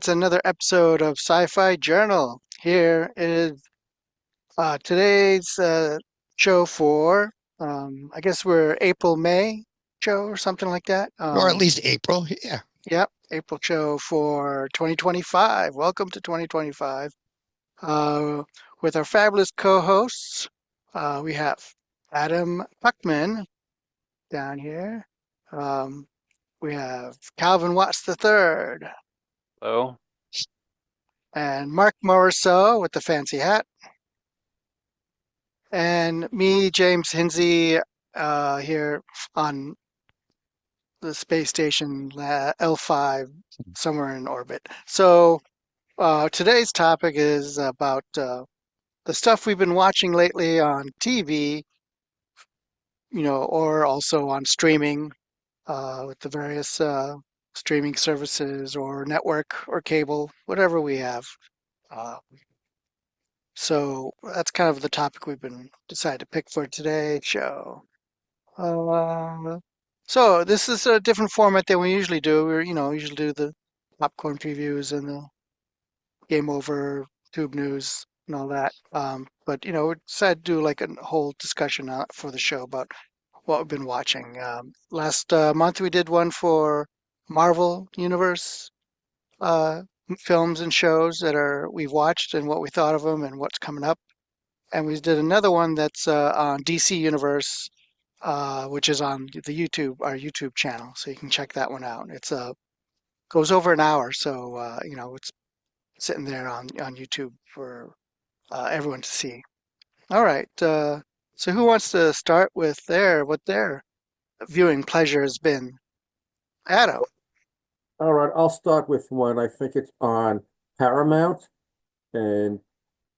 It's another episode of Sci-Fi Journal. Here is today's show for, I guess we're April, May show or something like that. Or at least April. Yeah. Yep, April show for 2025. Welcome to 2025. Uh, with our fabulous co-hosts, we have Adam Puckman down here. Um, we have Calvin Watts III Hello. and Mark Morisseau with the fancy hat. And me, James Hinsey, here on the space station L5, somewhere in orbit. So today's topic is about the stuff we've been watching lately on TV, or also on streaming with the various streaming services or network or cable, whatever we have. Uh, so that's kind of the topic we've been decided to pick for today's show. Uh, so this is a different format than we usually do. Usually do the popcorn previews and the game over, tube news and all that. But we decided to do like a whole discussion for the show about what we've been watching. Last month we did one for Marvel Universe uh, films and shows that are we've watched and what we thought of them and what's coming up. And we did another one that's on DC Universe, which is on our YouTube channel, so you can check that one out. It's goes over an hour, so it's sitting there on YouTube for everyone to see. All right, so who wants to start with what their viewing pleasure has been? Adam. All right, I'll start with one. I think it's on Paramount, and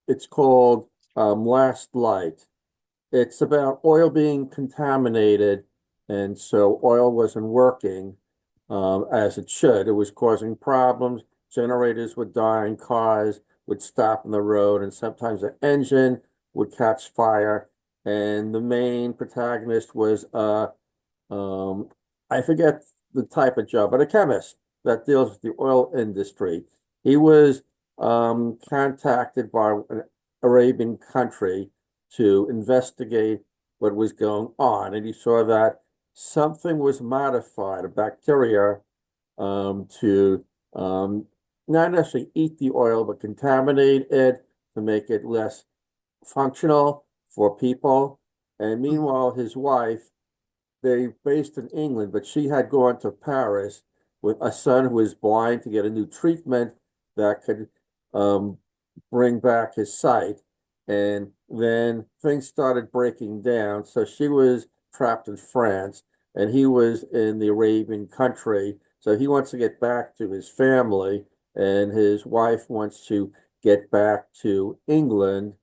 it's called Last Light. It's about oil being contaminated, and so oil wasn't working as it should. It was causing problems. Generators would die, and cars would stop in the road, and sometimes the engine would catch fire. And the main protagonist was I forget the type of job, but a chemist that deals with the oil industry. He was contacted by an Arabian country to investigate what was going on, and he saw that something was modified, a bacteria, to not necessarily eat the oil, but contaminate it to make it less functional for people. And Hmm. meanwhile, his wife, they based in England, but she had gone to Paris with a son who was blind to get a new treatment that could um, bring back his sight. And then things started breaking down. So she was trapped in France and he was in the Arabian country. So he wants to get back to his family, and his wife wants to get back to England.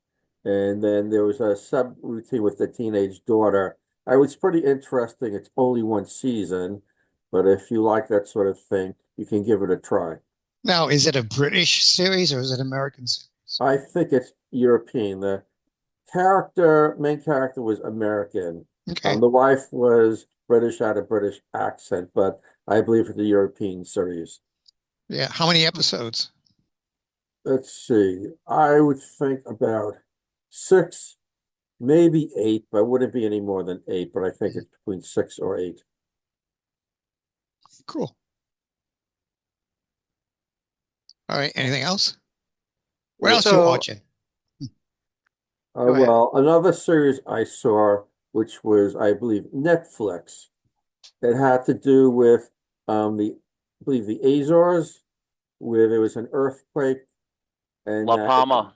And then there was a subroutine with the teenage daughter. I was pretty interesting. It's only one season, but if you like that sort of thing, you can give it a try. Now, is it a British series or is it American series? I think it's European. The main character was American. Okay. The wife was British, had a British accent, but I believe it's the European series. Yeah. How many episodes? Let's see. I would think about six, maybe eight, but it wouldn't be any more than eight, but I think it's between six or eight. Cool. All right. Anything else? What Well, else you So watching? go ahead. well, another series I saw, which was, I believe, Netflix. It had to do with I believe the Azores, where there was an earthquake, and La Palma.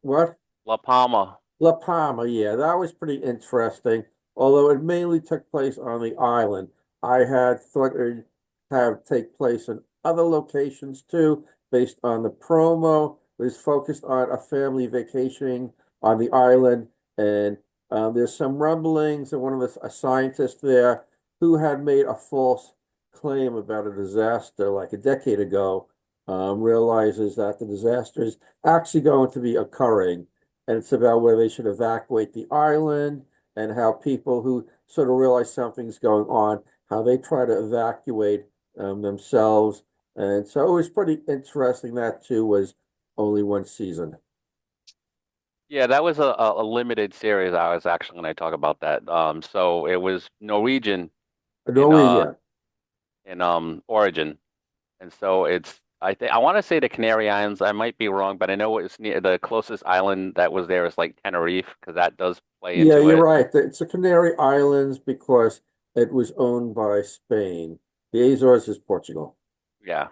what? La Palma. La Palma, yeah, that was pretty interesting, although it mainly took place on the island. I had thought it'd have take place in other locations too, based on the promo. It was focused on a family vacationing on the island, and there's some rumblings, and one of a scientist there who had made a false claim about a disaster like a decade ago, realizes that the disaster is actually going to be occurring, and it's about where they should evacuate the island and how people who sort of realize something's going on, how they try to evacuate themselves And so it was pretty interesting. That too was only one season. Yeah, that was a limited series. I was actually going to talk about that. So it was Norwegian in Norway, yeah. origin, and so it's I want to say the Canary Islands. I might be wrong, but I know it's near the closest island that was there is like Tenerife because that does play Yeah, into you're it. right. It's the Canary Islands because it was owned by Spain. The Azores is Portugal. Yeah,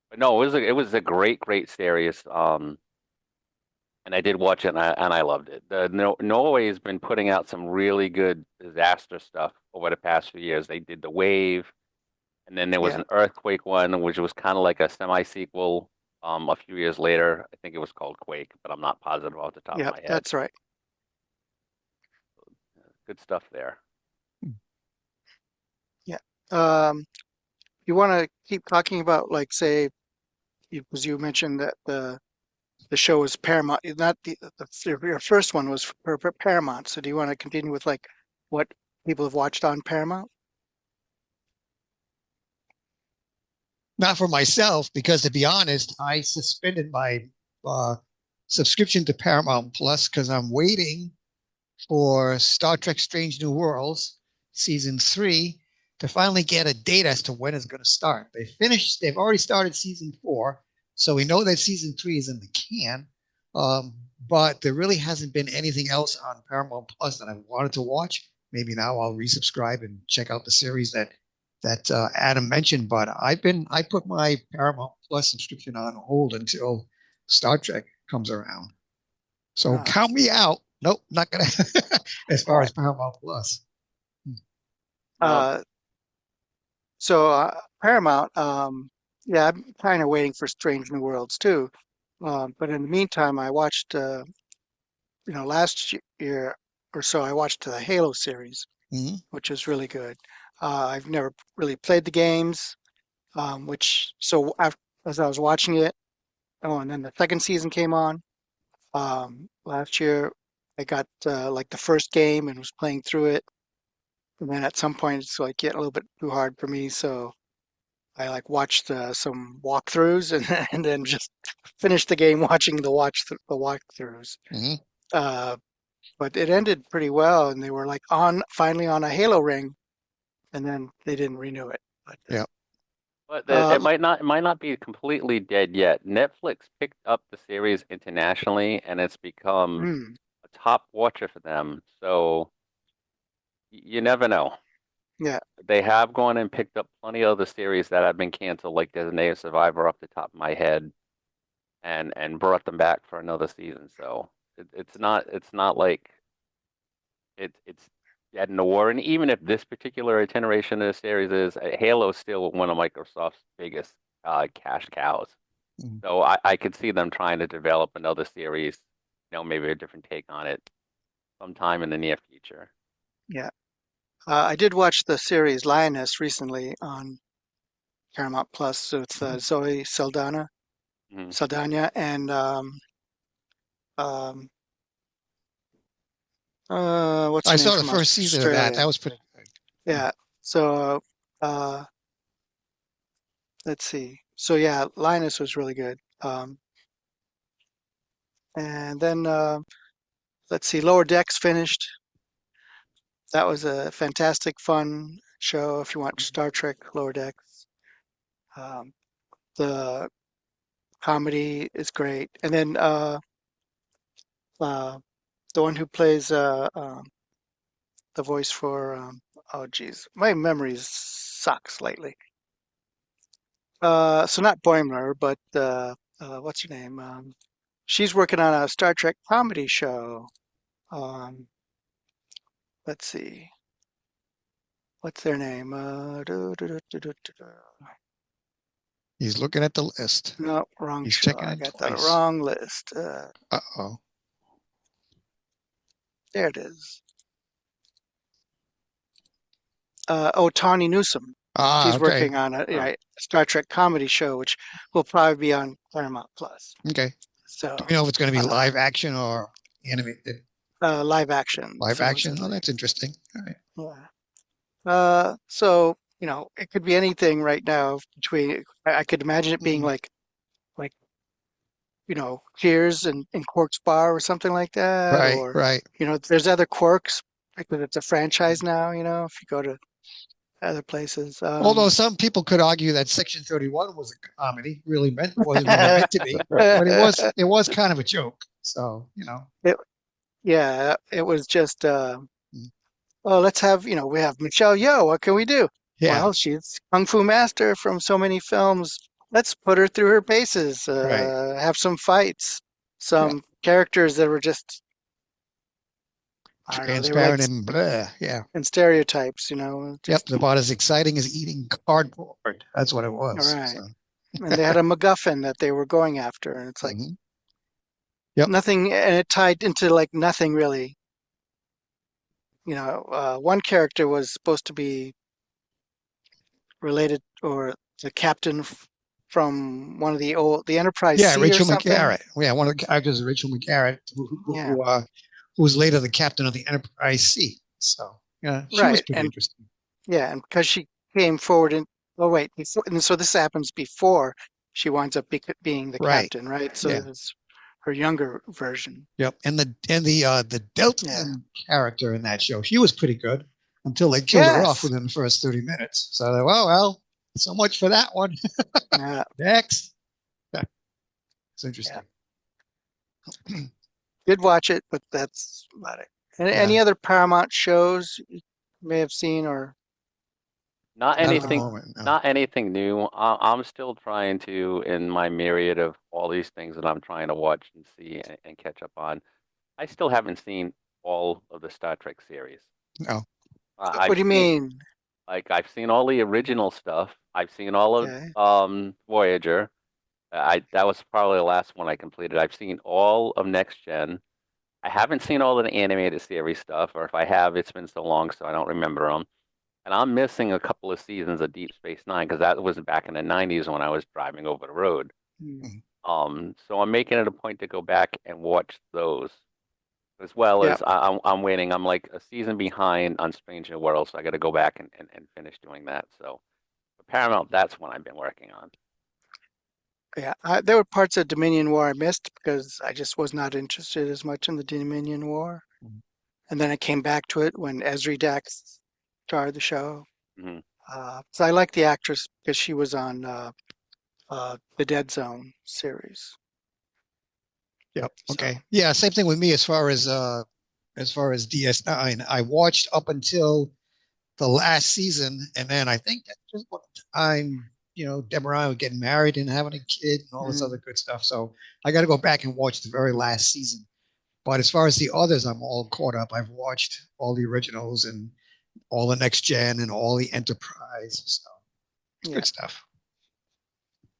but no, it was a great series. And I did watch it and I loved it. Norway has been putting out some really good disaster stuff over the past few years. They did the Wave, and then there was Yeah, an earthquake one, which was kind of like a semi-sequel. A few years later, I think it was called Quake, but I'm not positive off the top of yep, my head. that's right. Good stuff there. Yeah. You want to keep talking about, like, say, because you mentioned that the show was Paramount, not your first one was for Paramount. So do you want to continue with like what people have watched on Paramount? Not for myself, because to be honest, I suspended my uh, subscription to Paramount Plus because I'm waiting for Star Trek Strange New Worlds season 3 to finally get a date as to when it's going to start. They've already started season 4, so we know that season 3 is in the can. Um, but there really hasn't been anything else on Paramount Plus that I wanted to watch. Maybe now I'll resubscribe and check out the series that Adam mentioned. But I put my Paramount Plus subscription on hold until Star Trek comes around. So Uh, count me out. Nope, not gonna. As all far right. as Paramount Plus. No, Uh, so Paramount, yeah, I'm kind of waiting for Strange New Worlds too. But in the meantime, I watched, last year or so, I watched the Halo series, Mhm. which is really good. I've never really played the games, as I was watching it, oh, and then the second season came on. Last year, I got like the first game and was playing through it. And then at some point, it's like getting a little bit too hard for me. So I like watched some walkthroughs and, and then just finished the game watching the walkthroughs. Mhm. Uh, but it ended pretty well. And they were like finally on a Halo ring. And then they didn't renew it. But Yeah. but uh, it might not be completely dead yet. Netflix picked up the series internationally, and it's become hmm, a top watcher for them. So you never know. yeah, They have gone and picked up plenty of the series that have been canceled, like Designated Survivor off the top of my head, and brought them back for another season. So it's not like it's dead in the war. And even if this particular iteration of the series is Halo is still one of Microsoft's biggest cash cows. Mhm. So I could see them trying to develop another series, maybe a different take on it sometime in the near future. yeah. I did watch the series Lioness recently on Paramount Plus. So it's Zoe Mhm. Saldana, and um, what's I her name saw the from first season of that. Australia? That was pretty good. Yeah. So let's see. So yeah, Linus was really good. And then let's see, Lower Decks finished. That was a fantastic, fun show. If you want Star Trek, Lower Decks. Um, the comedy is great. And then uh, the one who plays the voice for oh geez, my memory sucks lately. So not Boimler, but what's her name? She's working on a Star Trek comedy show. Um, let's see, what's their name? He's looking at the list. No, wrong He's show. checking I in got the twice. wrong list. Uh-oh. There it is. Oh, Tawny Newsome. Ah, She's okay. working on a, Oh, Star Trek comedy show, which will probably be on Paramount Plus. Okay. Do So, we know if it's going to be uh, live action or animated? live action, Live action? Oh, supposedly. that's interesting. All right. Yeah. So it could be anything right now between. I could imagine it being Mm, like Cheers and Quark's Bar or something like that, right, or right. there's other Quarks because it's a franchise now. If you go to other places. Although some people could argue that Section 31 was a comedy, really meant wasn't really meant to be, but it was kind of a joke. So, it, yeah, it was just. mm, Oh, let's have, we have Michelle Yeoh. What can we do? yeah, Well, she's Kung Fu Master from so many films. Let's put her through her paces, right. have some fights, Yeah. some characters that were just, I don't know, they were like Transparent and blah. Yeah. in stereotypes, Yep. just, About as exciting as eating cardboard. That's what it all was. right. So, And they had a MacGuffin that they were going after. And it's like mhm. Yep. nothing, and it tied into like nothing really. One character was supposed to be related or the captain from one of the Enterprise Yeah. C or Rachel something. McGarrett. Yeah. One of the characters is Rachel McGarrett, Yeah, who was later the captain of the Enterprise C. So, yeah, she was right. pretty And interesting. yeah, and because she came forward oh wait, and so this happens before she winds up being the Right. captain, right? So Yeah. it's her younger version. Yep. And the Yeah. Deltan character in that show, she was pretty good until they killed her off Yes. within the first 30 minutes. So, well, so much for that one. Yeah. Next. Yeah, it's Yeah. interesting. Did watch it, but that's about it. Any Yeah. other Paramount shows you may have seen or Not Not at the anything, moment. No. not anything new. I'm still trying to, in my myriad of all these things that I'm trying to watch and see and catch up on. I still haven't seen all of the Star Trek series. No. what I've do you seen mean? I've seen all the original stuff. I've seen all of Okay. Voyager. I That was probably the last one I completed. I've seen all of Next Gen. I haven't seen all of the animated series stuff, or if I have, it's been so long, so I don't remember them. And I'm missing a couple of seasons of Deep Space Nine because that was back in the 90s when I was driving over the road. Hmm. Mhm. So I'm making it a point to go back and watch those, as well Yeah. as I'm waiting. I'm like a season behind on Strange New Worlds, so I got to go back and finish doing that. So for Paramount, that's what I've been working on. Yeah, there were parts of Dominion War I missed because I just was not interested as much in the Dominion War. And then I came back to it when Esri Dax starred the show. Hmm. So I like the actress because she was on the Dead Zone series. Yep. So Okay. Yeah. Same thing with me as far as DS9. I watched up until the last season, and then I think that just what I'm, Deborah and I were getting married and having a kid and all this other mm, good stuff. So I got to go back and watch the very last season. But as far as the others, I'm all caught up. I've watched all the originals and all the next gen and all the Enterprise. So it's yeah, good stuff.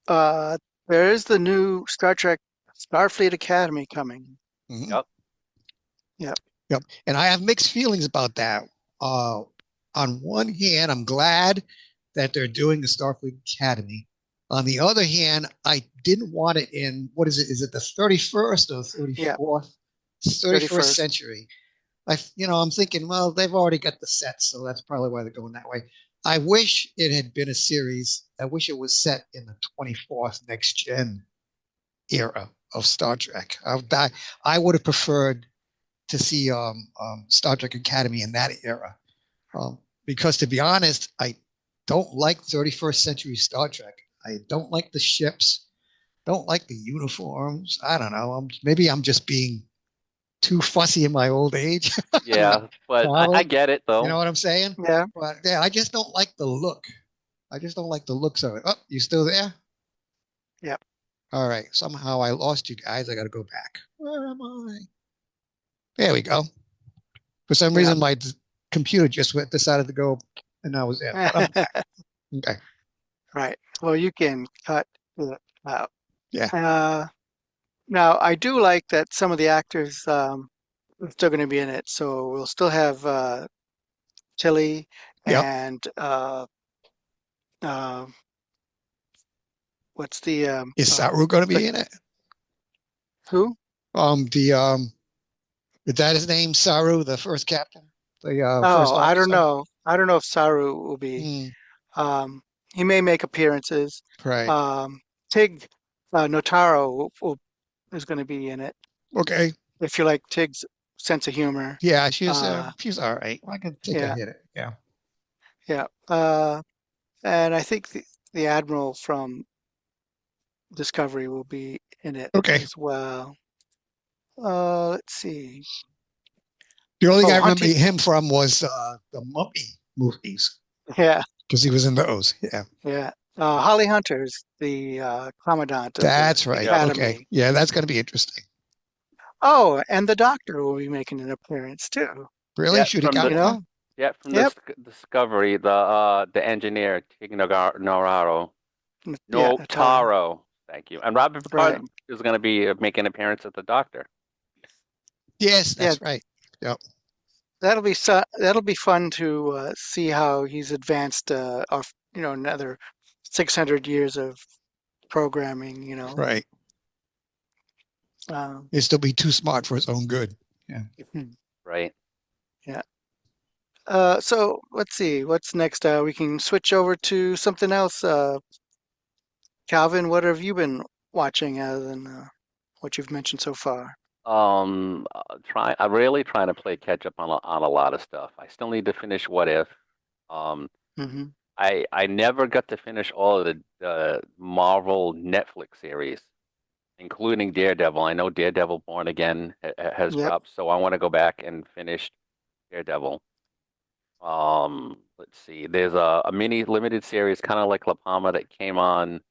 uh, there is the new Star Trek Starfleet Academy coming. Mhm. Yep. Yep. Yep. And I have mixed feelings about that. Uh, on one hand, I'm glad that they're doing the Starfleet Academy. On the other hand, I didn't want it in, what is it? Is it the 31st or Yeah. 34th? 31st 31st. century. I'm thinking, well, they've already got the sets, so that's probably why they're going that way. I wish it had been a series. I wish it was set in the 24th next gen era of Star Trek. I would have preferred to see Star Trek Academy in that era. Because to be honest, I don't like 31st century Star Trek. I don't like the ships, don't like the uniforms. I don't know. Maybe I'm just being too fussy in my old age. Yeah, but I Probably. get it You know though. what I'm saying? Yeah. But yeah, I just don't like the look. I just don't like the looks of it. Oh, you still there? Yep. All right. Somehow I lost you guys. I got to go back. Where am I? There we go. For some Yeah. reason, my computer just decided to go, and I was there. But I'm back. Okay. Right. Well, you can cut it out. Yeah. Uh, Now, I do like that some of the actors are still going to be in it. So we'll still have Tilly Yep. and uh, what's Is Saru going to the be in it? who? The is that his name? Saru, the first captain, the Oh, first I don't officer. know. I don't know if Saru will be. Hmm. Um, he may make appearances. Right. Um, Tig Notaro is going to be in it. Okay. If you like Tig's sense of humor. Yeah, Uh, she's all right. I can take a yeah, hit. Yeah. yeah. And I think the Admiral from Discovery will be in it Okay. as well. Let's see. The only thing Oh, I remember Hunty. him from was the Mummy movies Yeah, because he was in those. Yeah. yeah. Holly Hunter's the commandant of the That's right. Yep. Okay. academy. Yeah, that's going to be interesting. Oh, and the Doctor will be making an appearance too. Really? Yeah, Shoot, he from got You the one? know? yeah from Yep. Discovery, the engineer Noraro, Yeah, no Notaro. Taro. Thank you. And Robert Right. Picard is going to be making an appearance as the Doctor. Yes, Yeah, that's right. Yep. that'll be fun to see how he's advanced another 600 years of programming, Right. Um, He'll still be too smart for his own good. Yeah. Right. yeah. So let's see what's next. We can switch over to something else. Calvin, what have you been watching other than what you've mentioned so far? I'm really trying to play catch up on a lot of stuff. I still need to finish What If. Um, Hmm. I never got to finish all of the Marvel Netflix series, including Daredevil. I know Daredevil Born Again has Yep. dropped, so I want to go back and finish Daredevil. Let's see. There's a mini limited series, kind of like La Palma, that came on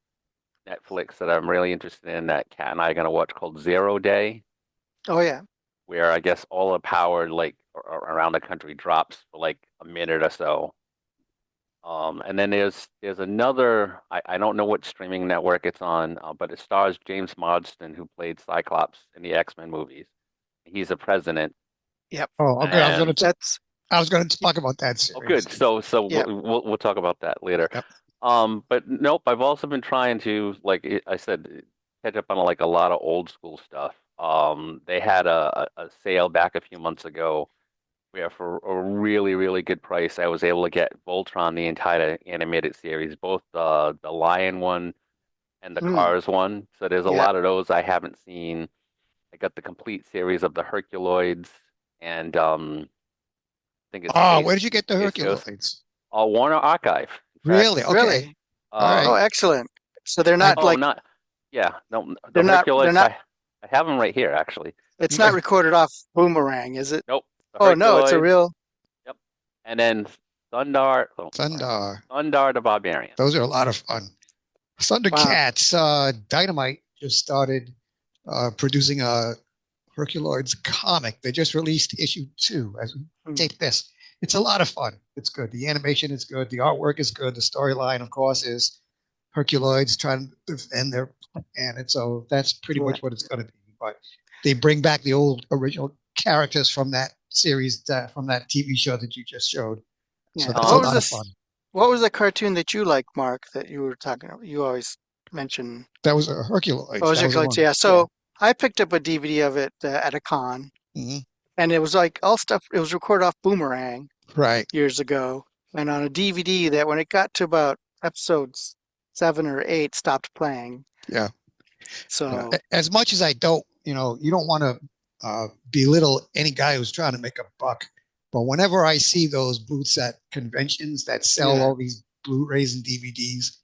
Netflix that I'm really interested in. That Kat and I are gonna watch called Zero Day, Oh yeah. where I guess all the power like around the country drops for like a minute or so. And then there's another I don't know what streaming network it's on, but it stars James Marsden who played Cyclops in the X-Men movies. He's a president, Yep. Oh, okay. and That's I was going to talk about that oh, series. good. So yep. we'll talk about that later. Yep. But nope, I've also been trying to like I said, catch up on like a lot of old school stuff. They had a sale back a few months ago where for a really, really good price, I was able to get Voltron, the entire animated series, both the Lion one and the Hmm. Cars one. So there's a Yep. lot of those I haven't seen. I got the complete series of the Herculoids and I think it's Oh, where did you get the Space Ghost. Herculoids? Warner Archive. In fact, Really? Okay. Really. All Oh, right. um, excellent. So they're I not oh, like not yeah, no, the they're Herculoids. not. I have them right here actually. It's not recorded off Boomerang, is it? Nope, the Oh no, it's a Herculoids. real. Yep, and then Thundar. Oh, sorry, Thundar. Thundar the Barbarian. Those are a lot of fun. Wow. Thundercats. Dynamite just started producing a Herculoids comic. They just released issue 2 as we Hmm. tape this. It's a lot of fun. It's good. The animation is good. The artwork is good. The storyline, of course, is Herculoids trying to defend their planet. So that's pretty Right. much what it's going to be. But they bring back the old original characters from that series, from that TV show that you just showed. So Yeah. that's a What was Um, lot of fun. this? What was the cartoon that you like, Mark, that you were talking about? You always mention. That was a Oh, Herculoids. was That it was the like, one. yeah. Yeah. So I picked up a DVD of it at a con, Hmm. and it was like all stuff. It was recorded off Boomerang Right. years ago, and on a DVD that when it got to about episodes 7 or 8, stopped playing. Yeah. So As much as I don't, you don't want to belittle any guy who's trying to make a buck. But whenever I see those booths at conventions that sell yeah, all these Blu-rays and DVDs,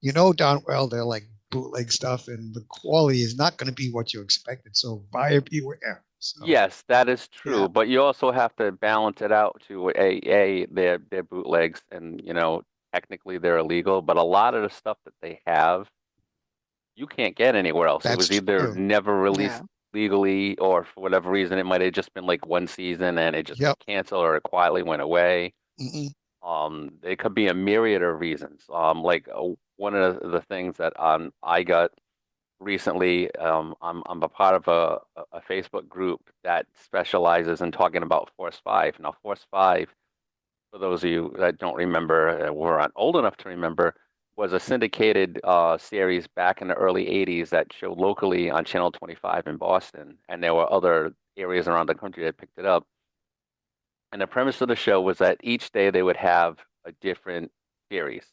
you know darn well they're like bootleg stuff, and the quality is not going to be what you expected. So buyer beware. So yes, that is yeah, true, but you also have to balance it out to they're bootlegs and technically they're illegal, but a lot of the stuff that they have you can't get anywhere else. It that's was either true. never yeah. released legally or for whatever reason it might have just been like one season and it just got Yep. canceled or it quietly went away. Mm-mm. It could be a myriad of reasons. Like one of the things that I got recently, I'm a part of a Facebook group that specializes in talking about Force 5. Now, Force 5, for those of you that don't remember, were aren't old enough to remember, was a syndicated series back in the early 80s that showed locally on Channel 25 in Boston, and there were other areas around the country that picked it up. And the premise of the show was that each day they would have a different series.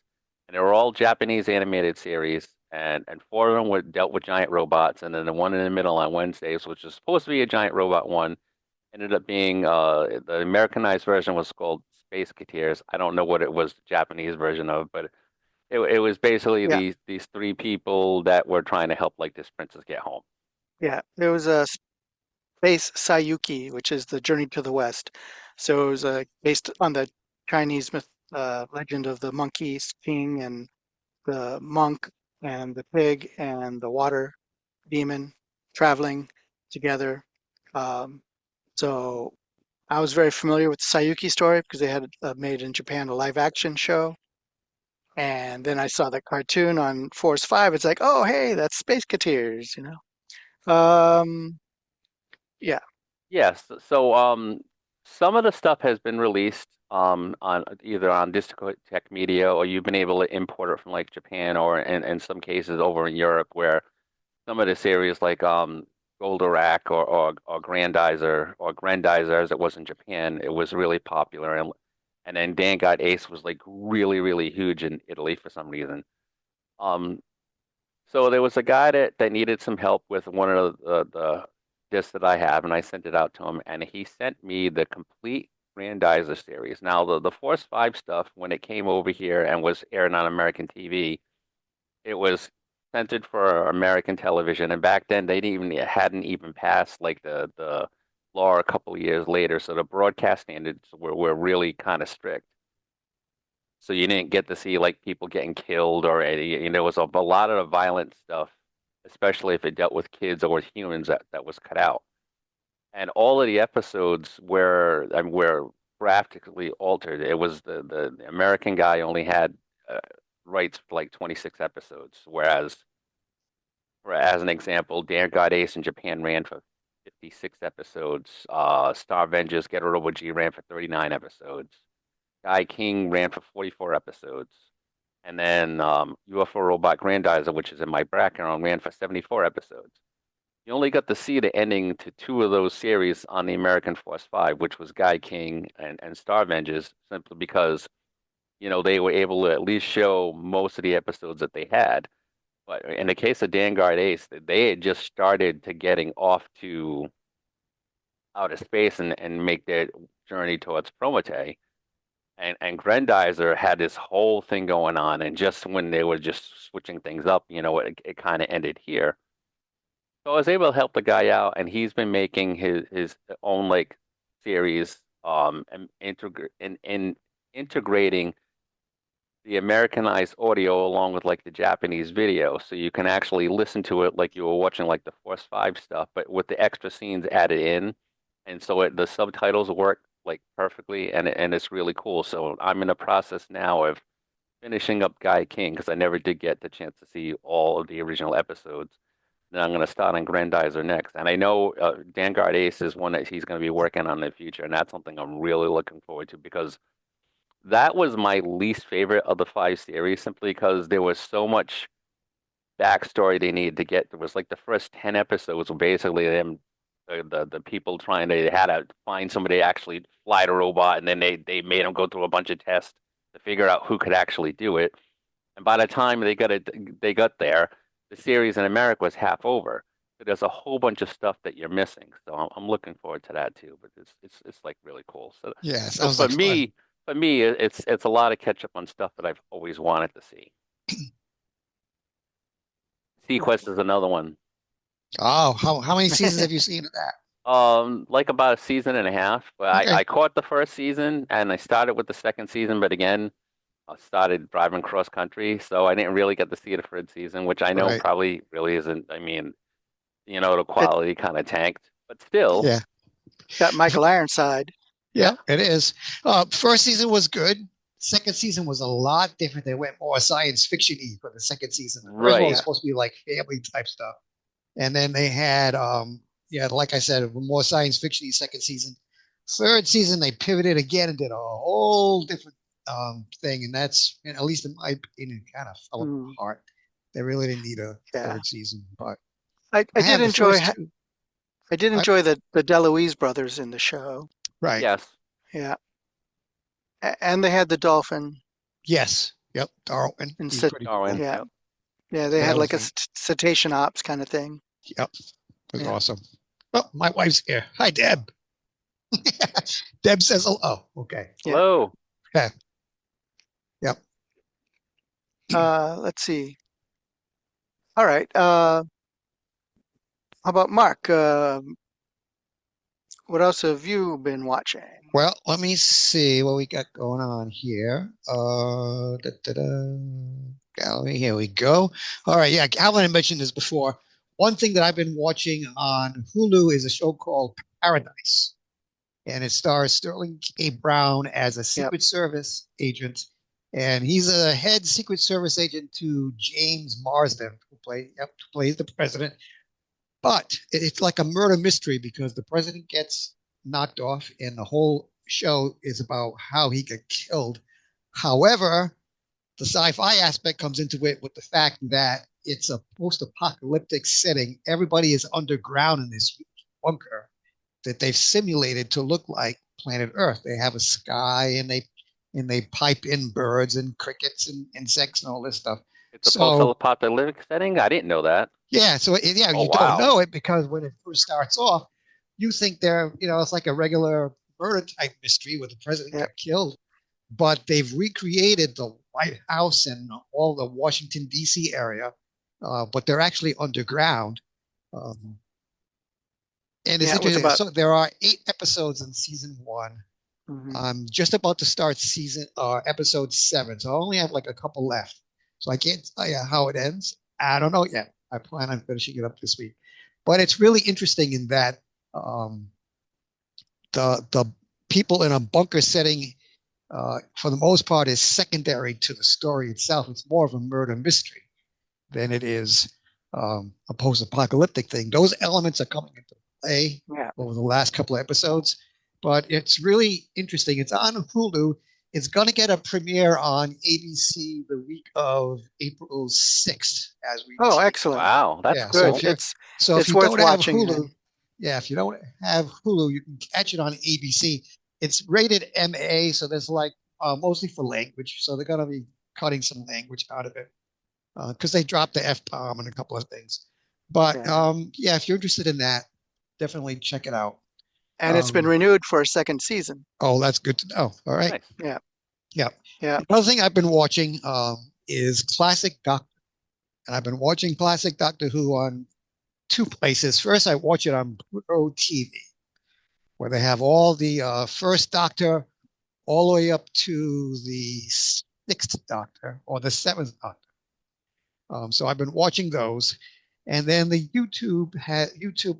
and they were all Japanese animated series, and four of them were dealt with giant robots, and then the one in the middle on Wednesdays, which was supposed to be a giant robot one, ended up being the Americanized version was called Space Cateers. I don't know what it was the Japanese version of, but it was basically Yeah, these three people that were trying to help like this princess get home. yeah. There was a Space Sayuki, which is the Journey to the West. So it was based on the Chinese legend of the monkey king and the monk and the pig and the water demon traveling together. Um, so I was very familiar with the Sayuki story because they had made in Japan a live action show. And then I saw the cartoon on Force 5. It's like, oh, hey, that's Space Cateers, you know? Yeah, Yes, so some of the stuff has been released on either on Discotech Media, or you've been able to import it from like Japan, or in some cases over in Europe, where some of the series like Goldorak or Grandizer as it was in Japan, it was really popular, and then Dan God Ace was like really huge in Italy for some reason. Um, so there was a guy that needed some help with one of the discs that I have, and I sent it out to him, and he sent me the complete Grandizer series. Now the Force 5 stuff, when it came over here and was aired on American TV, it was censored for American television, and back then they didn't even hadn't even passed like the law a couple of years later, so the broadcast standards were really kind of strict. So you didn't get to see like people getting killed or any, there was a lot of the violent stuff, especially if it dealt with kids or with humans that was cut out. And all of the episodes were drastically altered. It was the American guy only had uh, rights for like 26 episodes, whereas for as an example, Dan God Ace in Japan ran for 56 episodes. Star Avengers Get Robo G ran for 39 episodes. Guy King ran for 44 episodes. And then UFO Robot Grandizer, which is in my background, ran for 74 episodes. You only got to see the ending to two of those series on the American Force 5, which was Guy King and Star Avengers, simply because, they were able to at least show most of the episodes that they had. But in the case of Vanguard Ace, they had just started to getting off to outer space and make their journey towards Prometei. And Grandizer had this whole thing going on, and just when they were just switching things up, it kind of ended here. So I was able to help the guy out, and he's been making his own like series, and integrating the Americanized audio along with like the Japanese video, so you can actually listen to it like you were watching like the Force 5 stuff, but with the extra scenes added in, and so the subtitles work like perfectly, and it's really cool. So I'm in the process now of finishing up Guy King because I never did get the chance to see all of the original episodes. Then I'm going to start on Grandizer next, and I know Vanguard Ace is one that he's going to be working on in the future, and that's something I'm really looking forward to because that was my least favorite of the five series simply because there was so much backstory they needed to get. There was like the first 10 episodes were basically them, the people trying to, they had to find somebody to actually fly the robot, and then they made them go through a bunch of tests to figure out who could actually do it. And by the time they got there, the series in America was half over. So there's a whole bunch of stuff that you're missing. So I'm looking forward to that too. But it's like really cool. So Yeah, so sounds like fun. for me, it's a lot of catch up on stuff that I've always wanted to see. Sequest is another one. Oh, how many seasons have you seen of that? Like about a season and a half. But Okay. I caught the first season and I started with the second season, but again, I started driving cross country, so I didn't really get to see the third season, which I know Right. probably really isn't. I mean, the it quality kind of tanked, but still, Yeah. got Michael Ironside. yeah, Yeah, it is. First season was good. Second season was a lot different. They went more science fiction-y for the second season. The first one was right. Yeah, supposed to be like family type stuff. And then they had yeah, like I said, more science fiction-y second season. Third season they pivoted again and did a whole different thing. And that's, and at least in my opinion, kind of fell mm, apart. They really didn't need a yeah. third season. But I I did have the enjoy first two. I did I, enjoy the DeLuise brothers in the show. right. Yes. Yeah, and they had the dolphin. Yes. Yep, Darwin. And He's cit pretty Darwin. cool. yeah, Yep. yeah, they So had that like was a neat. cetacean ops kind of thing. Yep, it was Yeah. awesome. Oh, my wife's here. Hi, Deb. Deb says, "Oh, okay, Yeah. Hello. yeah, yep." Let's see. All right. How about Mark? What else have you been watching? Well, let me see what we got going on here. Gallery, here we go. All right, yeah, Calvin had mentioned this before. One thing that I've been watching on Hulu is a show called Paradise, and it stars Sterling K. Brown as a Yep. Secret Service agent, and he's a head Secret Service agent to James Marsden, who plays the president. But it's like a murder mystery because the president gets knocked off, and the whole show is about how he got killed. However, the sci-fi aspect comes into it with the fact that it's a post-apocalyptic setting. Everybody is underground in this bunker that they've simulated to look like planet Earth. They have a sky, and they pipe in birds and crickets and insects and all this stuff. It's a So post-apocalyptic setting. I didn't know that. yeah, so yeah, Oh you don't wow. know it because when it first starts off, you think it's like a regular murder type mystery where the president Yep. got killed, but they've recreated the White House and all the Washington D.C. area, but they're actually underground. Um, and it's Yeah. It was interesting. about. So there are 8 episodes in season one. Mhm. I'm just about to start episode 7, so I only have like a couple left. So I can't tell you how it ends. I don't know yet. I plan on finishing it up this week, but it's really interesting in that um, the people in a bunker setting, for the most part, is secondary to the story itself. It's more of a murder mystery than it is a post-apocalyptic thing. Those elements are coming into play Yeah. over the last couple of episodes, but it's really interesting. It's on Hulu. It's going to get a premiere on ABC the week of April 6th, as we Oh, tease. excellent. Wow, that's Yeah. So Good. if cool. you're so if It's you worth don't have watching Hulu, then. yeah, if you don't have Hulu, you can catch it on ABC. It's rated MA, so there's like mostly for language. So they're going to be cutting some language out of it because they dropped the F bomb and a couple of things. But Yeah. yeah, if you're interested in that, definitely check it out. And it's been Um, renewed for a second season. oh, that's good to know. All right. Nice. Yeah. Yeah. Yeah. Another thing I've been watching is Classic Doctor. And I've been watching Classic Doctor Who on 2 places. First, I watch it on Pluto TV, where they have all the first Doctor all the way up to the sixth Doctor or the seventh Doctor. So I've been watching those, and then the YouTube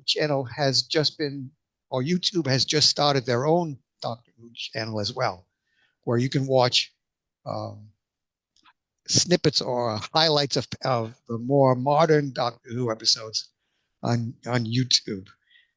channel has just been, or YouTube has just started their own Doctor Who channel as well, where you can watch um, snippets or highlights of the more modern Doctor Who episodes on YouTube.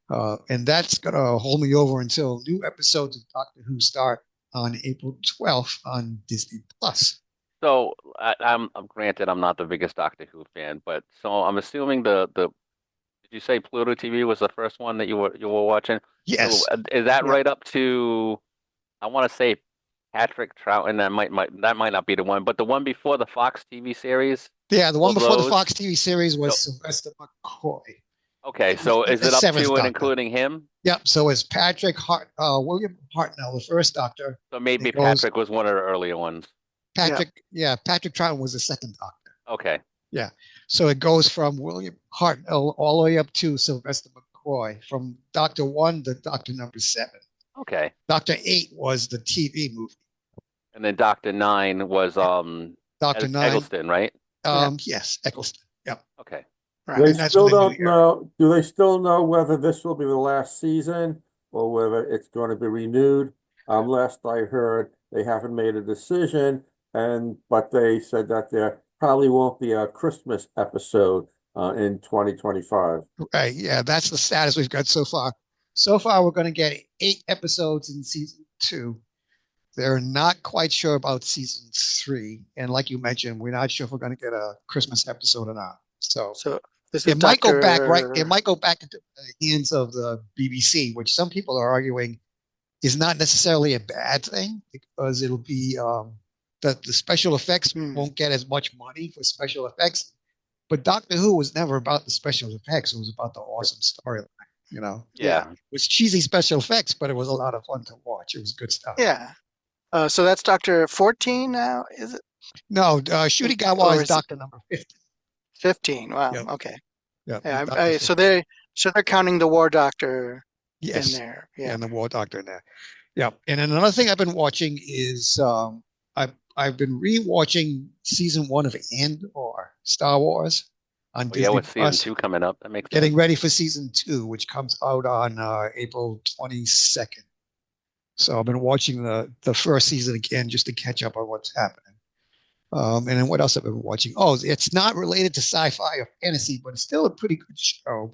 And that's going to hold me over until new episodes of Doctor Who start on April 12th on Disney Plus. So I'm granted I'm not the biggest Doctor Who fan, but so I'm assuming the did you say Pluto TV was the first one that you were watching? So Yes. is that Yep. right up to I want to say Patrick Trout, and that might not be the one, but the one before the Fox TV series, Yeah, the one all before the those. Fox TV series was So, Sylvester McCoy. okay, so is The it up seventh to and Doctor. including him? Yep. So it's William Hartnell, the first Doctor. So It maybe goes Patrick was one of the earlier ones. Yeah. Patrick Troughton was the second Doctor. Okay. Yeah. So it goes from William Hartnell all the way up to Sylvester McCoy, from Doctor 1 to Doctor number 7. Okay. Doctor 8 was the TV movie. And then Doctor Nine was Doctor 9, Eggleston, right? Yeah. yes, Eccleston. Yep. Okay. Right. They And that's from still the New don't Year. know, do they still know whether this will be the last season or whether it's going to be renewed? Last I heard, they haven't made a decision, but they said that there probably won't be a Christmas episode in 2025. Right. Yeah, that's the status we've got so far. So far, we're going to get 8 episodes in season 2. They're not quite sure about season 3. And like you mentioned, we're not sure if we're going to get a Christmas episode or not. So So this is it might go back, right? It Doctor. might go back into the hands of the BBC, which some people are arguing is not necessarily a bad thing because it'll be the special effects Hmm. won't get as much money for special effects. But Doctor Who was never about the special effects. It was about the awesome storyline. You know, Yeah. Yeah. it was cheesy special effects, but it was a lot of fun to watch. It was good stuff. Yeah. So that's Doctor 14 now, is it? No, Shudigawa Or is is it Doctor number 50. 15? Wow. Yep, Okay. yep, he's Yeah. Doctor So 50. they're counting the War Doctor in Yes, there. Yeah. and the War Doctor in there. Yeah, and then another thing I've been watching is I've been rewatching season 1 of Andor, Star Wars, on Well, yeah, Disney with season Plus. 2 coming up, that makes Getting sense. ready for season 2, which comes out on April 22nd. So I've been watching the first season again just to catch up on what's happening. And then what else I've been watching? Oh, it's not related to sci-fi or fantasy, but it's still a pretty good show.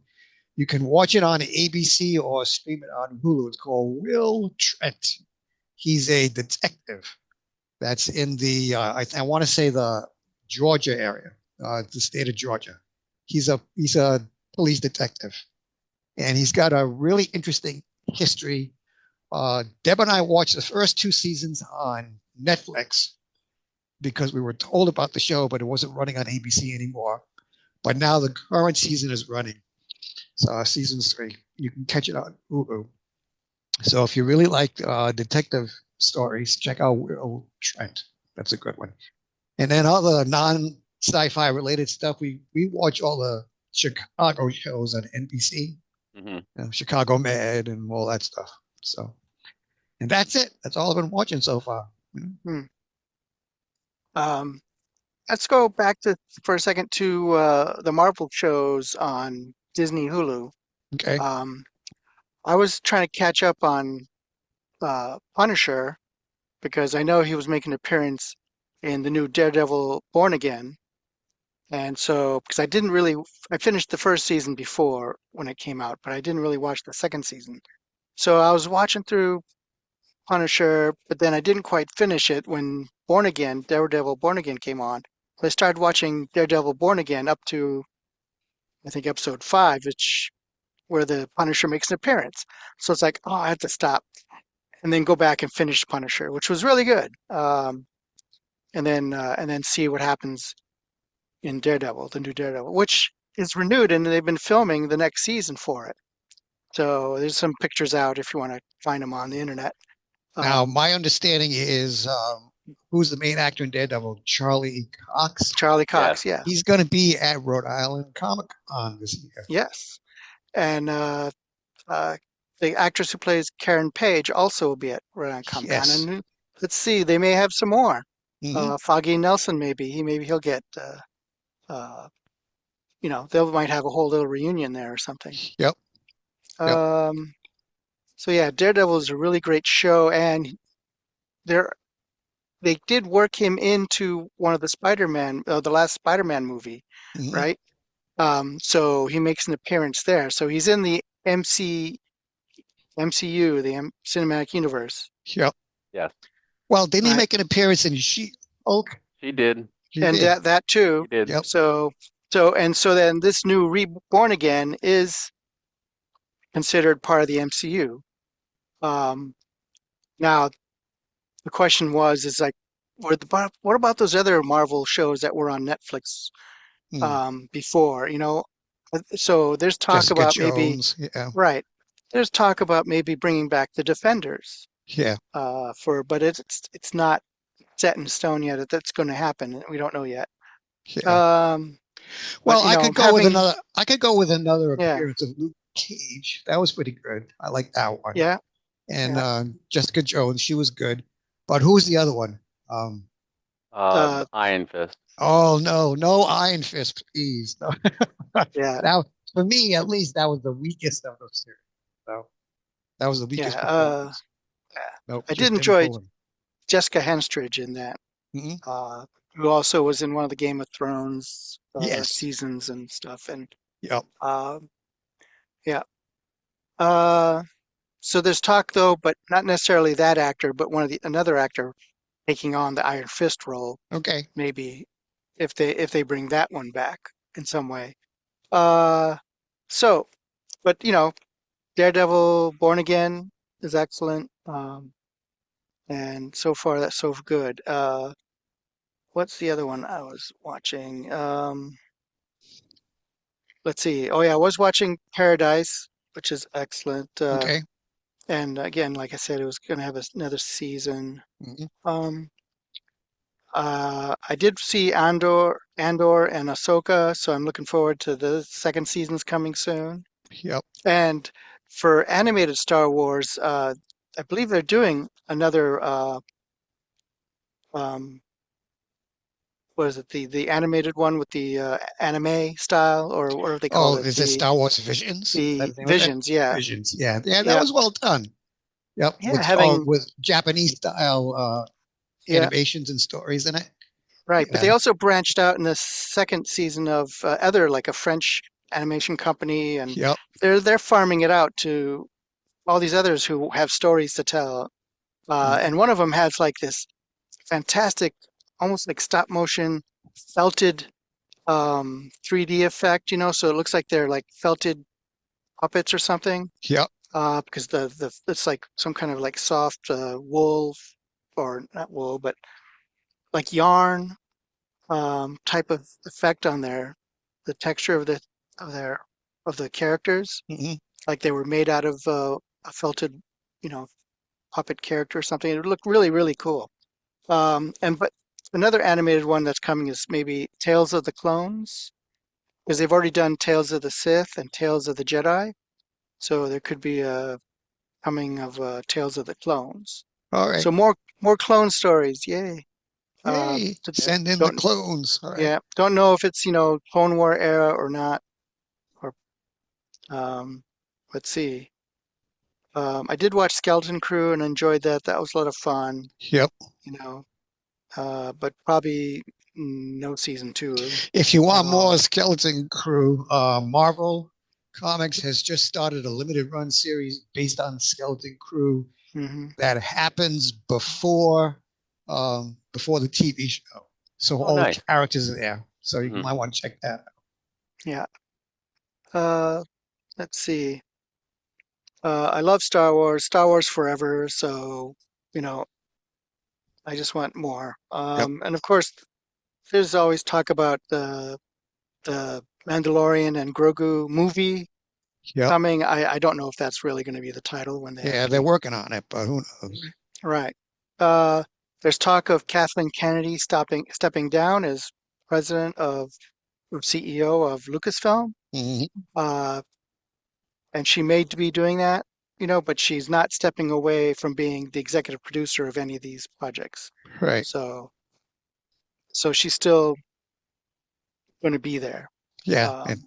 You can watch it on ABC or stream it on Hulu. It's called Will Trent. He's a detective that's in the I want to say the Georgia area, the state of Georgia. He's a police detective, and he's got a really interesting history. Deb and I watched the first 2 seasons on Netflix because we were told about the show, but it wasn't running on ABC anymore. But now the current season is running. So season 3, you can catch it on Hulu. So if you really like detective stories, check out Will Trent. That's a good one. And then all the non sci-fi related stuff, we watch all the Chicago shows on NBC, Hmm. Chicago Med and all that stuff. So, and that's it. That's all I've been watching so far. Hmm. Um, let's go back to for a second to the Marvel shows on Disney Hulu. Okay. Um, I was trying to catch up on Punisher because I know he was making an appearance in the new Daredevil Born Again. And so, because I finished the first season before when it came out, but I didn't really watch the second season. So I was watching through Punisher, but then I didn't quite finish it when Born Again, Daredevil Born Again came on. So I started watching Daredevil Born Again up to, I think, episode 5, which where the Punisher makes an appearance. So it's like, oh, I have to stop and then go back and finish Punisher, which was really good. And then see what happens in Daredevil, the new Daredevil, which is renewed, and they've been filming the next season for it. So there's some pictures out if you want to find them on the internet. Now, Um, my understanding is who's the main actor in Daredevil? Charlie Cox. Charlie Yes. Cox, yeah, He's going to be at Rhode Island Comic Con this year. yes, and uh, the actress who plays Karen Page also will be at Rhode Island Comic Con. Yes. And let's see, they may have some more. Hmm. Foggy Nelson, maybe he'll get. Uh, they might have a whole little reunion there or something. Yep. Yep. Um, so yeah, Daredevil is a really great show, and they're they did work him into one of the last Spider-Man movie, Hmm. right? So he makes an appearance there. So he's in the MCU, the Cinematic Universe, Yep. Yes. Well, didn't he right? make an appearance in She-Hulk? She did. He And did. that too. She did. Yep. So then this new Reborn Again is considered part of the MCU. Um, Now the question is like, what about those other Marvel shows that were on Netflix Hmm. before? So there's talk Jessica about maybe Jones. Yeah. right. There's talk about maybe bringing back the Defenders Yeah. but it's not set in stone yet that that's going to happen. We don't know yet. Yeah. Um, but Well, I could go with having another. I could go with another yeah, appearance of Luke Cage. That was pretty good. I like that one. yeah, And yeah. Jessica Jones, she was good. But who's the other one? Uh, Iron Fist. Oh no, no Iron Fist, please. No. yeah, That for me, at least, that was the weakest of those series. So that was the yeah. weakest performance. Yeah. Nope, I did just didn't enjoy pull him. Jessica Henstridge in that. Hmm. Who also was in one of the Game of Thrones Yes. seasons and stuff. And Yep. um, yeah. Uh, so there's talk though, but not necessarily that actor, but another actor taking on the Iron Fist role, Okay. maybe if they bring that one back in some way. Uh, so, but Daredevil Born Again is excellent. And so far that's so good. what's the other one I was watching? Let's see. Oh yeah, I was watching Paradise, which is excellent. Okay. And again, like I said, it was going to have another season. Hmm. Um, I did see Andor and Ahsoka, so I'm looking forward to the second season's coming soon. Yep. And for animated Star Wars, I believe they're doing another um, what is it, the animated one with the anime style, or what do they call Oh, it? is it Star Wars Visions? Is that The the name of it? Visions, yeah. Visions. Yeah. Yeah, that Yeah, was well done. Yep. yeah, having With Japanese style yeah, animations and stories in it. right. But they Yeah. also branched out in the second season of other like a French animation company, and Yep. they're farming it out to all these others who have stories to tell. And one of them has like this fantastic, almost like stop motion felted 3D effect, so it looks like they're like felted puppets or something. Yep. Because the it's like some kind of like soft wool, or not wool, but like yarn type of effect on the texture of of their of the characters, Hmm. like they were made out of a felted, you know, puppet character or something. It would look really, really cool. And but another animated one that's coming is maybe Tales of the Clones, because they've already done Tales of the Sith and Tales of the Jedi. So there could be a coming of Tales of the Clones. All right. So more clone stories, yay! Yay. So Send in the don't clones. All right. yeah, don't know if it's Clone War era or not. Or um, let's see. I did watch Skeleton Crew and enjoyed that. That was a lot of fun, Yep. you know. But probably no season two If you at want more all. Skeleton Crew, Marvel Comics has just started a limited run series based on Skeleton Crew Hmm. that happens before the TV show. So Oh, all the nice. characters are there. So you Hmm. might want to check that out. Yeah. Uh, let's see. I love Star Wars, Star Wars forever. So, you know, I just want more. Yep. And of course, there's always talk about the Mandalorian and Grogu movie Yep. coming. I don't know if that's really going to be the title when they Yeah, they're actually. working on it, but who knows? Right. Uh, there's talk of Kathleen Kennedy stepping down as president or CEO of Lucasfilm. Hmm. Uh, and she may be doing that, but she's not stepping away from being the executive producer of any of these projects. Right. So, so she's still going to be there. Yeah. Um,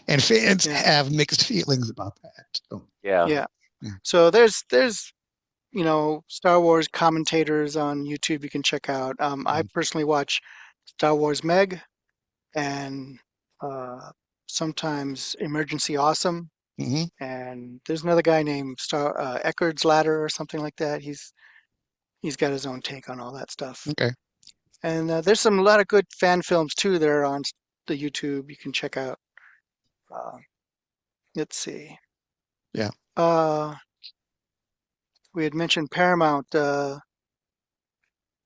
And fans yeah, have mixed feelings about that. So, Yeah. yeah. yeah. So there's Star Wars commentators on YouTube you can check out. I personally watch Star Wars Meg and uh, sometimes Emergency Awesome. Mm-hmm. And there's another guy named Eckerd's Ladder or something like that. He's got his own take on all that stuff. Okay. And there's a lot of good fan films too that are on the YouTube you can check out. Uh, let's see. Yeah. Uh, we had mentioned Paramount.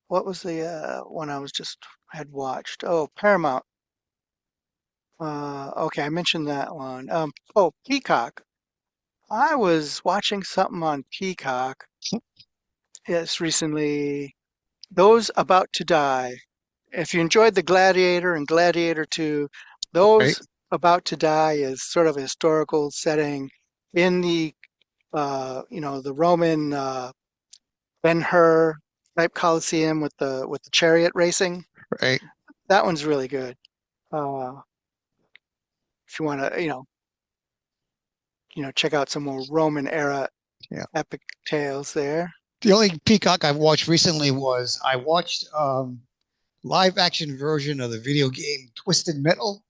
What was the one I was just had watched? Oh, Paramount. Okay, I mentioned that one. Oh, Peacock. I was watching something on Peacock. Yes, recently. Those About to Die. If you enjoyed The Gladiator and Gladiator 2, Right. Those About to Die is sort of a historical setting in the Roman Ben-Hur type Colosseum with the chariot racing. Right. That one's really good. Uh, if you want to, check out some more Roman era Yeah. epic tales there. The only Peacock I've watched recently was I watched live action version of the video game Twisted Metal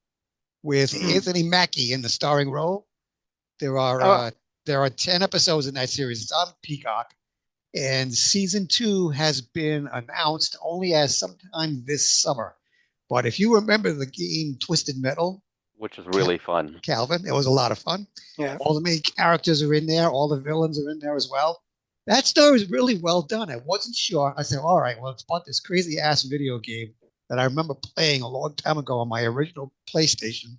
with Mm. Anthony Mackie in the starring role. There are Oh, uh, there are 10 episodes in that series. It's on Peacock, and season 2 has been announced only as sometime this summer. But if you remember the game Twisted Metal, Which is really fun. Calvin, it was a lot of fun. yeah. All the main characters are in there. All the villains are in there as well. That story is really well done. I wasn't sure. I said, all right, well, it's about this crazy ass video game that I remember playing a long time ago on my original PlayStation,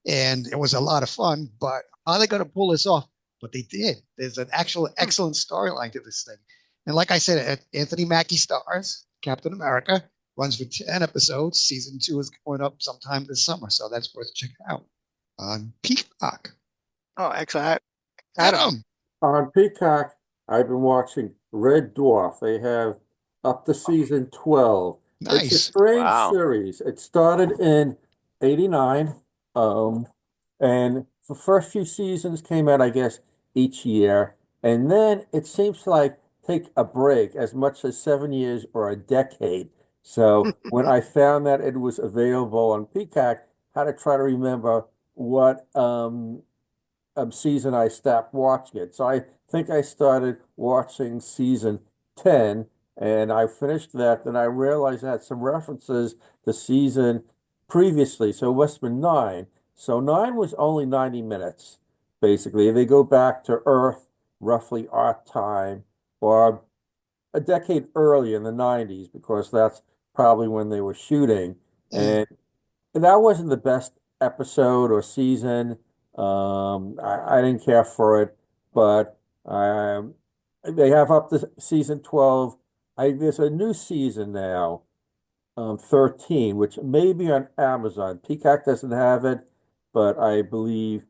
and it was a lot of fun. But how are they going to pull this off? But they did. There's an actual Hmm. excellent storyline to this thing. And like I said, Anthony Mackie stars Captain America, runs for 10 episodes. Season 2 is going up sometime this summer, so that's worth checking out on Peacock. Oh, excellent. Adam. Adam, On Peacock, I've been watching Red Dwarf. They have up to season 12. It's a nice. strange Wow. series. It started in 89, um, and the first few seasons came out, I guess, each year. And then it seems to like take a break as much as 7 years or a decade. So when I found that it was available on Peacock, I had to try to remember what season I stopped watching it. So I think I started watching season 10 and I finished that. Then I realized I had some references to season previously. So it must have been nine. So nine was only 90 minutes, basically. They go back to Earth, roughly our time, or a decade early in the 90s, because that's probably when they were shooting. Mm. And that wasn't the best episode or season. I didn't care for it, but they have up to season 12. There's a new season now, 13, which may be on Amazon. Peacock doesn't have it, but I believe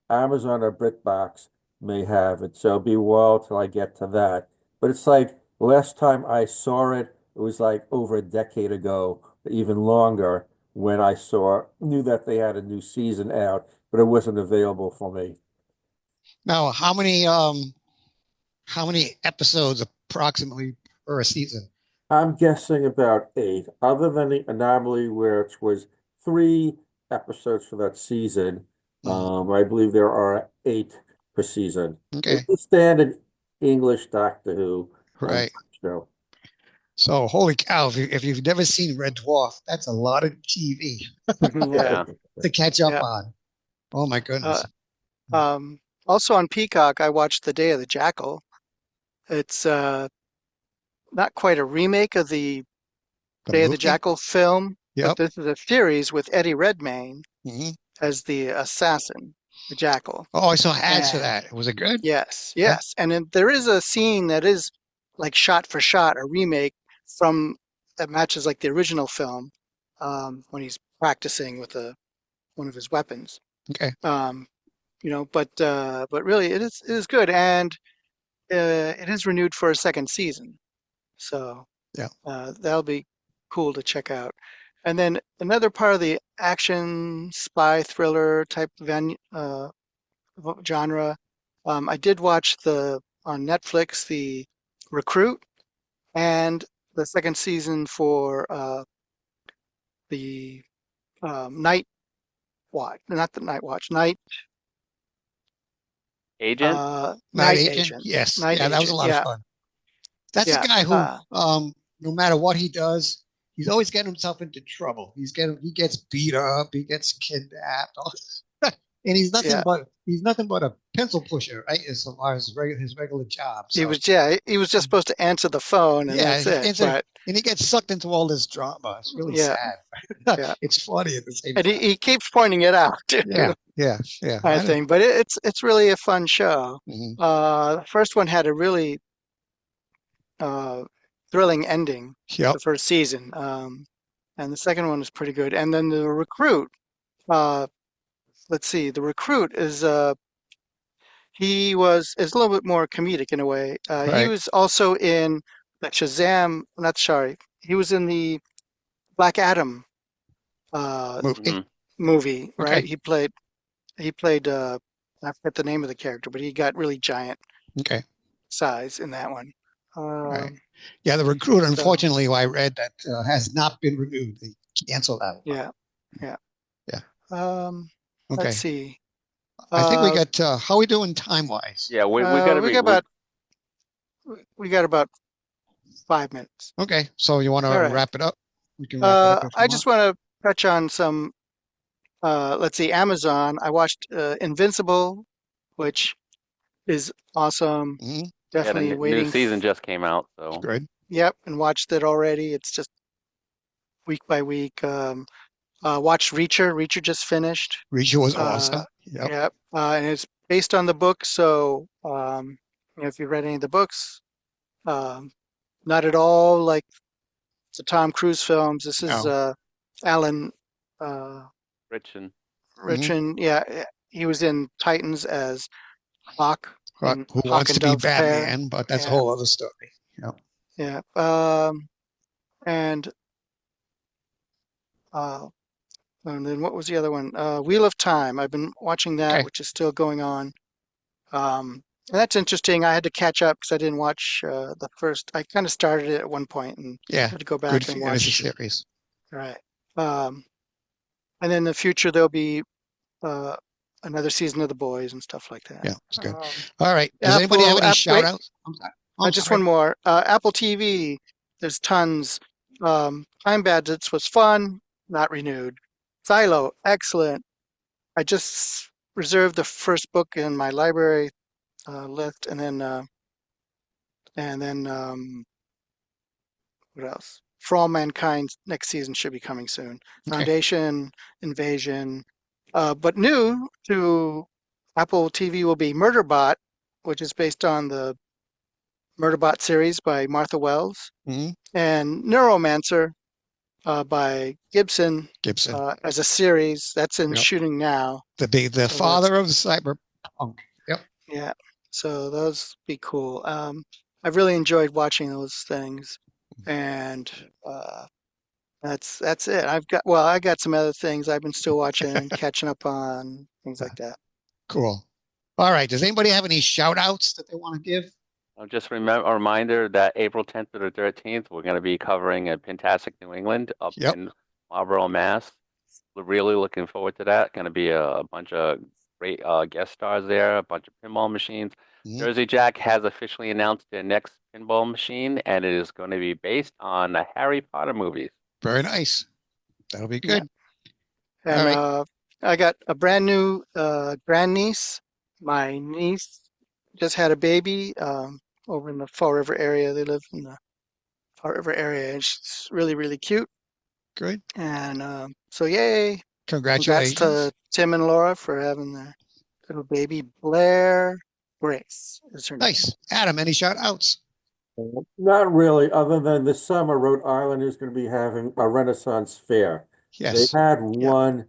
Amazon or BritBox may have it. So it'll be a while till I get to that. But it's like last time I saw it, it was like over a decade ago, even longer, when knew that they had a new season out, but it wasn't available for me. Now, how many episodes approximately per season? I'm guessing about eight, other than the anomaly, which was 3 episodes for that season. Mm. I believe there are eight per season. It's Okay, the standard English Doctor Who right. show. So, holy cow! If you've never seen Red Dwarf, that's a lot of TV Yeah. Yeah. to catch up Yeah. on. Oh my Uh, goodness! also on Peacock, I watched The Day of the Jackal. It's not quite a remake of the The Day of the movie? Jackal film, but Yep. this is a series with Eddie Redmayne Hmm. as the assassin, the Jackal. Oh, I saw ads for And that. Was it good? yes, Yeah. yes. And then there is a scene that is like shot for shot, a remake from that matches like the original film when he's practicing with one of his weapons. Okay. Um, but really it is good, and it is renewed for a second season. So Yeah. that'll be cool to check out. And then another part of the action spy thriller type genre. I did watch the on Netflix the Recruit and the second season for the Night Watch, not the Night Watch, Agent? Night Night Agent? Agent, Yes. Night Yeah, that was a Agent. lot of Yeah, fun. That's a yeah, guy who, no matter what he does, he's always getting himself into trouble. He gets beat up, he gets kidnapped, and yeah. he's nothing but a pencil pusher, right? As far as his regular job. So He was just supposed to answer the phone and yeah, that's it. But and he gets sucked into all this drama. It's really yeah, sad. yeah. It's funny at the same And time. he keeps pointing it out too, Yeah, yeah, yeah. I think. But it's really a fun show. Mhm. The first one had a really uh, thrilling ending, Yep. the first season, and the second one was pretty good. And then the Recruit. Uh, let's see, the Recruit is a little bit more comedic in a way. He Right. was also in the Shazam. Not sorry, he was in the Black Adam uh, Movie. Hmm. movie, right? Okay. He played I forget the name of the character, but he got really giant Okay. size in that one. Right. Um, Yeah, the recruit, so unfortunately, I read that has not been renewed. They canceled that one. yeah, yeah. Yeah. Um, let's Okay. see. I think we Uh, got, how are we doing time wise? Yeah, we gotta we be got about 5 minutes. Okay. So you want All to right. wrap it up? We can wrap it up if you I want. just want to touch on some. Let's see, Amazon. I watched Invincible, which is awesome. Hmm. yeah, Definitely new waiting. season just came out, so Good. Yep, and watched it already. It's just week by week. Watched Reacher. Reacher just finished. Reacher was Uh, awesome. Yep. yeah, and it's based on the book. So, if you read any of the books, um, not at all like the Tom Cruise films. This is No. Alan uh, Richin. Mhm. Richin. Yeah, he was in Titans as Hawk in Who Hawk wants and to be Dove Pair. Batman? But that's a Yeah, whole other story. Yep. yeah. And uh, and then what was the other one? Wheel of Time. I've been watching that, Okay. which is still going on. And that's interesting. I had to catch up because I didn't watch the first. I kind of started it at one point and Yeah. had to go Good back and fantasy watch. series. Right. Um, and then in the future there'll be uh, another season of The Boys and stuff like that. Yeah, it's good. All right. Does anybody have Apple, any wait, shout outs? I'm just sorry. one more. Apple TV. There's tons. Time Bandits was fun, not renewed. Silo, excellent. I just reserved the first book in my library list, and then what else? For All Mankind next season should be coming soon. Okay. Foundation, Invasion, but new to Apple TV will be Murderbot, which is based on the Murderbot series by Martha Wells, Mhm. and Neuromancer by Gibson Gibson. as a series that's in Yep. shooting now. The So that's father of cyberpunk. Yep. yeah. So those be cool. I've really enjoyed watching those things, and uh, that's it. I got some other things I've been still watching and catching up on things like that. Cool. All right. Does anybody have any shout outs that they want to give? Just remember a reminder that April 10th to the 13th, we're going to be covering a Fantastic New England up Yep. in Marlborough, Mass. We're really looking forward to that. Going to be a bunch of great guest stars there, a bunch of pinball machines. Mhm. Jersey Jack has officially announced their next pinball machine, and it is going to be based on the Harry Potter movies. Very nice. That'll be Yeah. good. All And right. I got a brand new grandniece. My niece just had a baby over in the Fall River area. They live in the Fall River area, and she's really, really cute. Good. And so, yay! Congrats to Congratulations. Tim and Laura for having their little baby. Blair Grace is her name. Nice. Adam, any shout outs? Not really, other than this summer, Rhode Island is going to be having a Renaissance fair. They Yes. had Yeah, one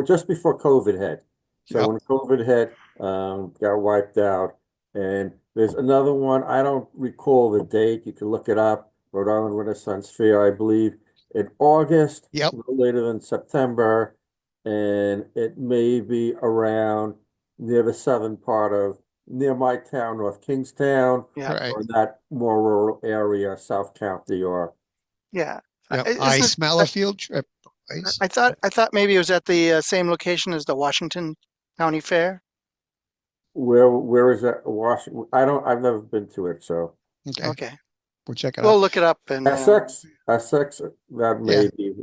just before COVID hit. So Yep. when COVID hit, got wiped out. And there's another one. I don't recall the date. You can look it up. Rhode Island Renaissance Fair, I believe, in August, Yep. no later than September. And it may be around near the southern part of near my town, North Kingstown, yeah, All right. or that more rural area, South County, or yeah. Yep. I Isn't it? smell a field trip. Nice. I thought maybe it was at the same location as the Washington County Fair. where is that? Washington? I've never been to it, so Okay. Okay, We'll check it we'll out. look it up and Essex, that Yeah. may be,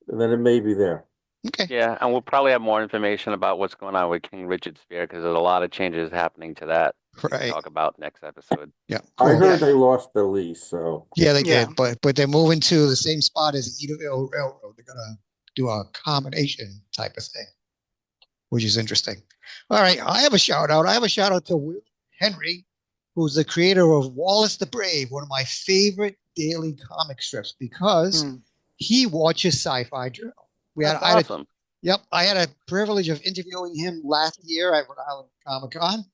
then it may be there. Okay. Yeah, and we'll probably have more information about what's going on with King Richard's Fair because there's a lot of changes happening to that we can Right. talk about next episode. Yeah. I Cool. heard yeah, they lost the lease, so Yeah, they yeah, did, but they're moving to the same spot as the Eatonville Railroad. They're gonna do a combination type of thing, which is interesting. All right, I have a shout out. I have a shout out to Will Henry, who's the creator of Wallace the Brave, one of my favorite daily comic strips, because mm, he watches Sci-Fi Journal. That's awesome. I had a privilege of interviewing him last year at Rhode Island Comic Con,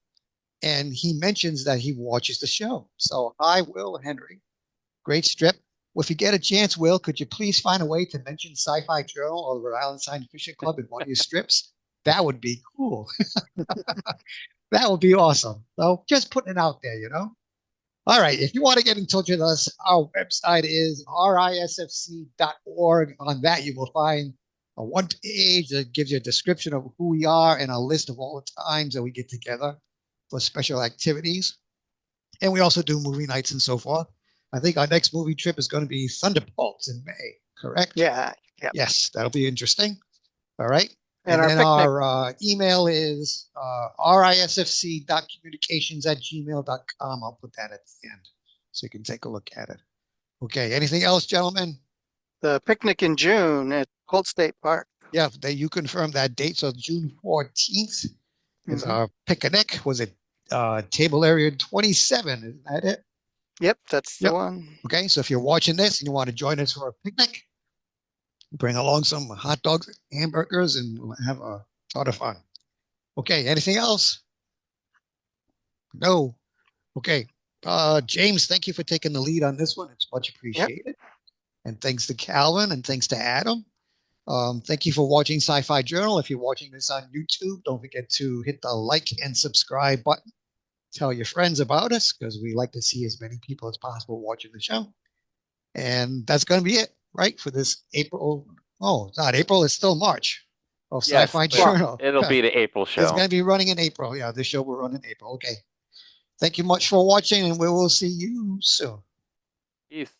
and he mentions that he watches the show. So, hi, Will Henry. Great strip. Well, if you get a chance, Will, could you please find a way to mention Sci-Fi Journal or the Rhode Island Science Fiction Club in one of your strips? That would be cool. That would be awesome. So just putting it out there, you know? All right. If you want to get in touch with us, our website is risfc.org. On that, you will find a one page that gives you a description of who we are and a list of all the times that we get together for special activities. And we also do movie nights and so forth. I think our next movie trip is going to be Thunderbolts in May, correct? yeah, yeah. Yes, that'll be interesting. All right. And And our then picnic. our email is risfc.communications@gmail.com. I'll put that at the end so you can take a look at it. Okay. Anything else, gentlemen? the picnic in June at Colt State Park. Yeah, you confirmed that date. So June 14th is Hmm. our picnic. Was it table area 27? Isn't that it? Yep, that's the Yep. one. Okay, so if you're watching this and you want to join us for a picnic, bring along some hot dogs, hamburgers, and we'll have a lot of fun. Okay, anything else? No. Okay. James, thank you for taking the lead on this one. It's much Yep. appreciated. And thanks to Calvin and thanks to Adam. Thank you for watching Sci-Fi Journal. If you're watching this on YouTube, don't forget to hit the like and subscribe button. Tell your friends about us because we like to see as many people as possible watching the show. And that's going to be it, right, for this April. Oh, it's not April. It's still March of Yes, Sci-Fi but Journal. it'll be the April It's show. going to be running in April. Yeah, this show will run in April. Okay. Thank you much for watching, and we will see you soon. Peace.